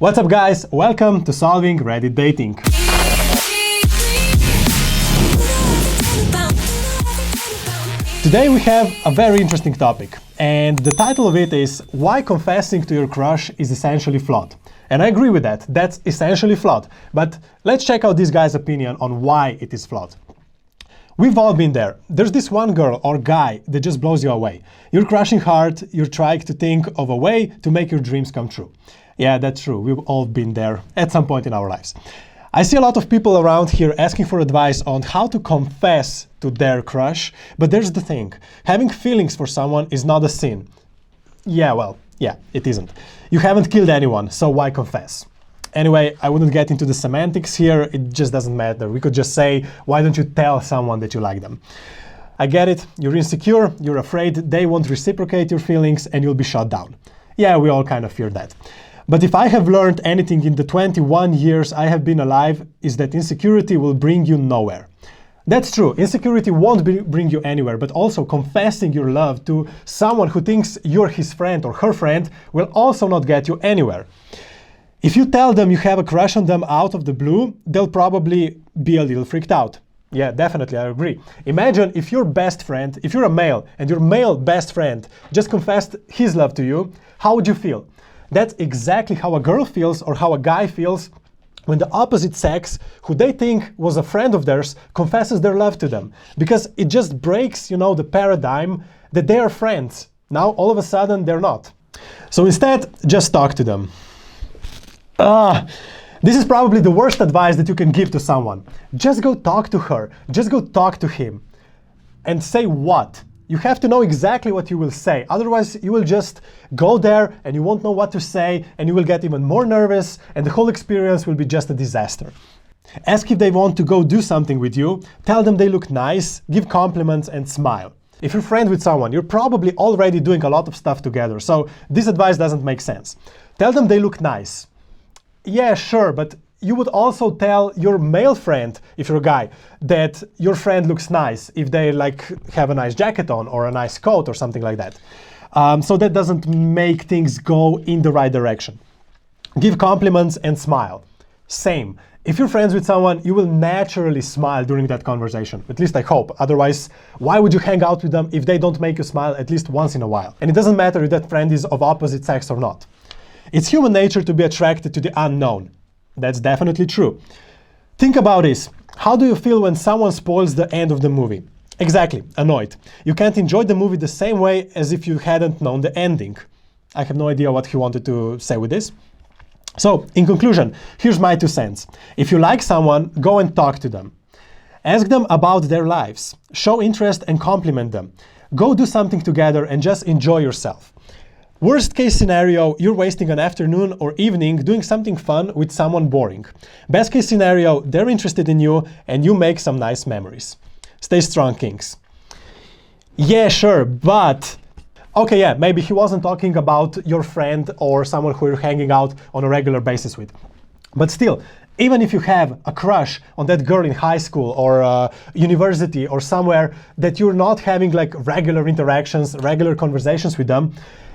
What's up guys, welcome to Solving Reddit Dating. Today we have a very interesting topic, and the title of it is Why Confessing to Your Crush is Essentially Flawed. And I agree with that, that's essentially flawed. But let's check out this guy's opinion on why it is flawed. We've all been there. There's this one girl or guy that just blows you away. You're crushing hard, you're trying to think of a way to make your dreams come true. Yeah, that's true. We've all been there at some point in our lives. I see a lot of people around here asking for advice on how to confess to their crush, but there's the thing. Having feelings for someone is not a sin. Yeah, it isn't. You haven't killed anyone, so why confess? Anyway, I wouldn't get into the semantics here, it just doesn't matter. We could just say, why don't you tell someone that you like them? I get it, you're insecure, you're afraid they won't reciprocate your feelings and you'll be shot down. Yeah, we all kind of fear that. But if I have learned anything in the 21 years I have been alive, is that insecurity will bring you nowhere. That's true, insecurity won't bring you anywhere, but also confessing your love to someone who thinks you're his friend or her friend will also not get you anywhere. If you tell them you have a crush on them out of the blue, they'll probably be a little freaked out. Yeah, definitely, I agree. Imagine if your best friend, if you're a male and your male best friend just confessed his love to you, how would you feel? That's exactly how a girl feels or how a guy feels when the opposite sex, who they think was a friend of theirs, confesses their love to them. Because it just breaks, the paradigm that they are friends. Now, all of a sudden, they're not. So instead, just talk to them. This is probably the worst advice that you can give to someone. Just go talk to her. Just go talk to him. And say what? You have to know exactly what you will say. Otherwise, you will just go there and you won't know what to say and you will get even more nervous and the whole experience will be just a disaster. Ask if they want to go do something with you. Tell them they look nice, give compliments and smile. If you're friends with someone, you're probably already doing a lot of stuff together, so this advice doesn't make sense. Tell them they look nice. Yeah, sure, but you would also tell your male friend, if you're a guy, that your friend looks nice if they have a nice jacket on or a nice coat or something like that. So that doesn't make things go in the right direction. Give compliments and smile. Same. If you're friends with someone, you will naturally smile during that conversation. At least I hope. Otherwise, why would you hang out with them if they don't make you smile at least once in a while? And it doesn't matter if that friend is of opposite sex or not. It's human nature to be attracted to the unknown. That's definitely true. Think about this. How do you feel when someone spoils the end of the movie? Exactly, annoyed. You can't enjoy the movie the same way as if you hadn't known the ending. I have no idea what he wanted to say with this. So, in conclusion, here's my 2 cents. If you like someone, go and talk to them. Ask them about their lives. Show interest and compliment them. Go do something together and just enjoy yourself. Worst case scenario, you're wasting an afternoon or evening doing something fun with someone boring. Best case scenario, they're interested in you and you make some nice memories. Stay strong, kings. Yeah, sure, but... Okay, yeah, maybe he wasn't talking about your friend or someone who you're hanging out on a regular basis with. But still, even if you have a crush on that girl in high school or university or somewhere that you're not having regular interactions, regular conversations with them,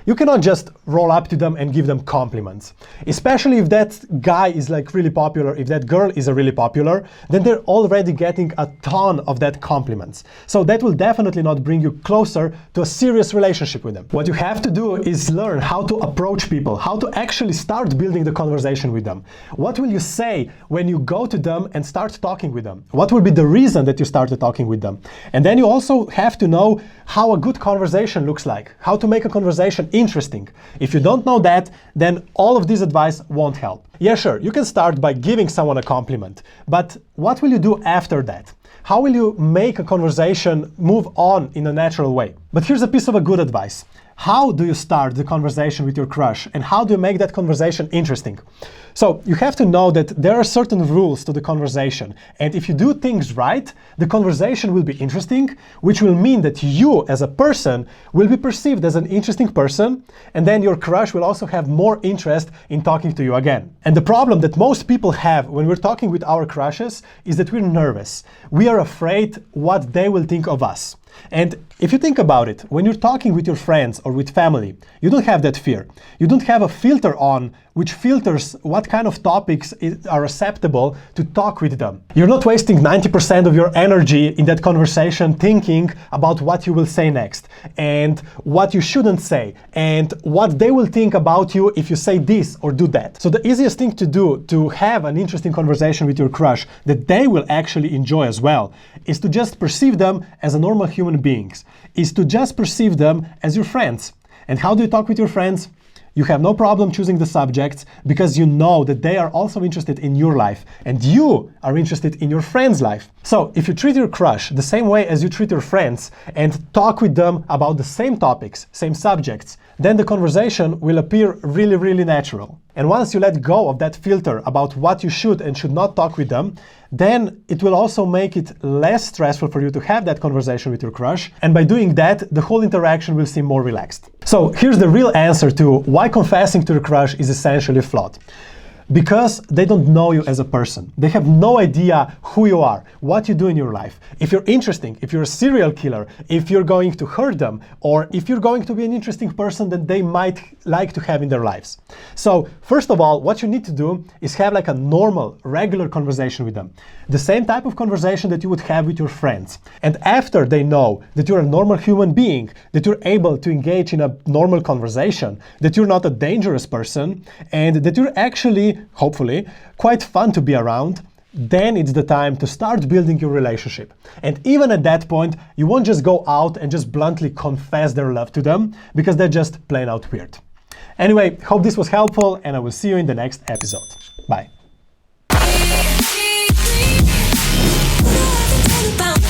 you cannot just roll up to them and give them compliments. Especially if that guy is really popular, if that girl is really popular, then they're already getting a ton of that compliments. So that will definitely not bring you closer to a serious relationship with them. What you have to do is learn how to approach people, how to actually start building the conversation with them. What will you say when you go to them and start talking with them? What will be the reason that you started talking with them? And then you also have to know how a good conversation looks like, how to make a conversation interesting. If you don't know that, then all of this advice won't help. Yeah, sure, you can start by giving someone a compliment, but what will you do after that? How will you make a conversation move on in a natural way? But here's a piece of good advice. How do you start the conversation with your crush and how do you make that conversation interesting? So you have to know that there are certain rules to the conversation, and if you do things right, the conversation will be interesting, which will mean that you as a person will be perceived as an interesting person, and then your crush will also have more interest in talking to you again. And the problem that most people have when we're talking with our crushes is that we're nervous. We are afraid what they will think of us. And if you think about it, when you're talking with your friends or with family, you don't have that fear. You don't have a filter on which filters what kind of topics are acceptable to talk with them. You're not wasting 90% of your energy in that conversation thinking about what you will say next, and what you shouldn't say, and what they will think about you if you say this or do that. So the easiest thing to do to have an interesting conversation with your crush that they will actually enjoy as well is to just perceive them as a normal human beings, is to just perceive them as your friends. And how do you talk with your friends? You have no problem choosing the subjects because you know that they are also interested in your life and you are interested in your friend's life. So if you treat your crush the same way as you treat your friends and talk with them about the same topics, same subjects, then the conversation will appear really, really natural. And once you let go of that filter about what you should and should not talk with them, then it will also make it less stressful for you to have that conversation with your crush. And by doing that, the whole interaction will seem more relaxed. So here's the real answer to why confessing to your crush is essentially flawed. Because they don't know you as a person. They have no idea who you are, what you do in your life, if you're interesting, if you're a serial killer, if you're going to hurt them, or if you're going to be an interesting person that they might like to have in their lives. So first of all, what you need to do is have like a normal, regular conversation with them. The same type of conversation that you would have with your friends. And after they know that you're a normal human being, that you're able to engage in a normal conversation, that you're not a dangerous person, and that you're actually, hopefully, quite fun to be around, then it's the time to start building your relationship. And even at that point, you won't just go out and just bluntly confess their love to them, because they're just plain out weird. Anyway, hope this was helpful, and I will see you in the next episode. Bye. About